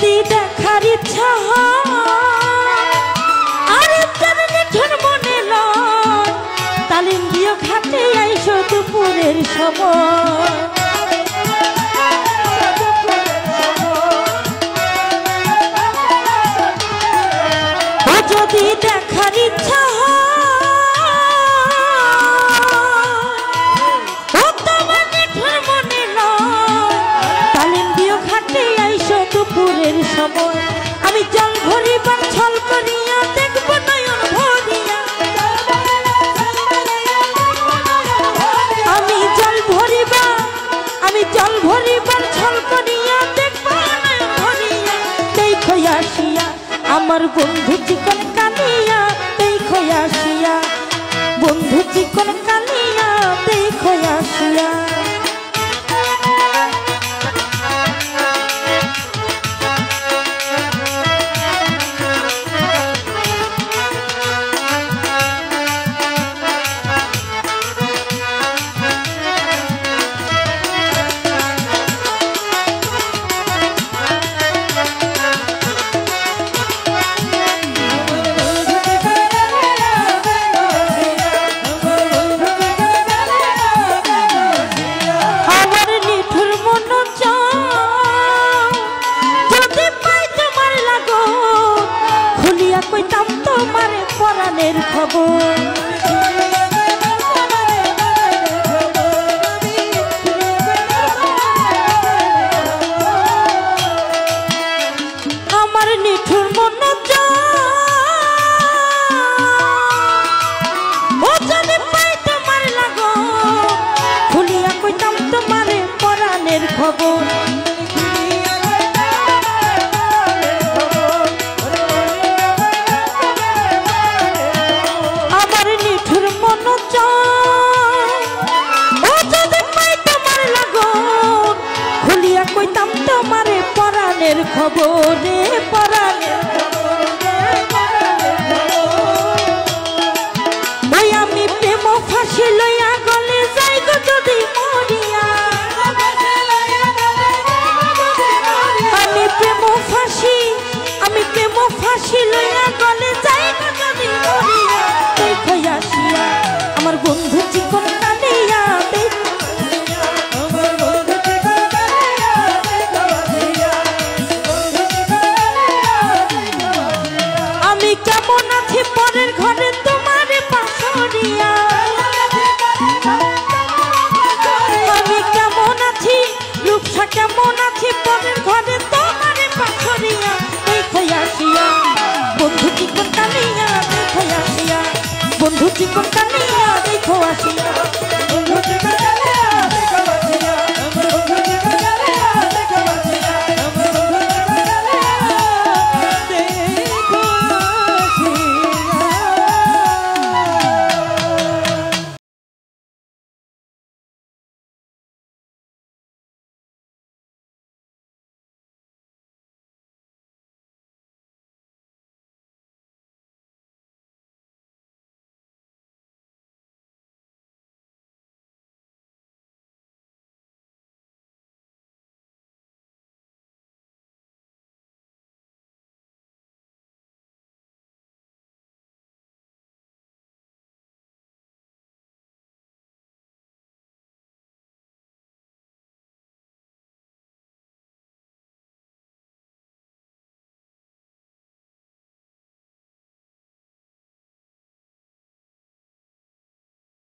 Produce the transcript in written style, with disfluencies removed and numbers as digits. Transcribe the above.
যদি দেখার ইচ্ছা আর নিঠুর মনে লয় তালিম দিও ঘাটে আইসো দুপুরের সময় যদি দেখার ইচ্ছা ও তোমার নিঠুর মনে লয় তালিম দিও ঘাটে আইসো দুপুরের সময় আমি জল ভরিবার ছল করিয়া দেখব নয়ন ভরিয়া আমি জল ভরিবার ছল করিয়া দেখব নয়ন ভরিয়া দেখো আসিয়া আমার বন্ধু চিকন কালিয়া দেখো আসিয়া বন্ধু চিকন কালিয়া দেখো আসিয়া কইতাম তোমার পরাণের খবর আমার নিঠুর মন ও যদি পাই তোমার লাগো খুলিয়া কইতাম তোমার পরাণের খবর কইতাম তোমারে পরাণের খবরে পরাণের ওই আমি প্রেম ফাঁসি লইয়া গলে যাই গো যদি মরিয়া আমি প্রেম ফাঁসি লইয়া গলে যাই গো যদি মরিয়া দেখো আসিয়া আমার বন্ধু চিকন কালিয়া কেমন আছি পরের ঘরে তোমার পাশরিয়া আমি কেমন আছি রূপসা কেমন আছি পরের ঘরে তোমার পাশরিয়া দেখো আসিয়া বন্ধু চিকন কালিয়া দেখো আসিয়া বন্ধু চিকন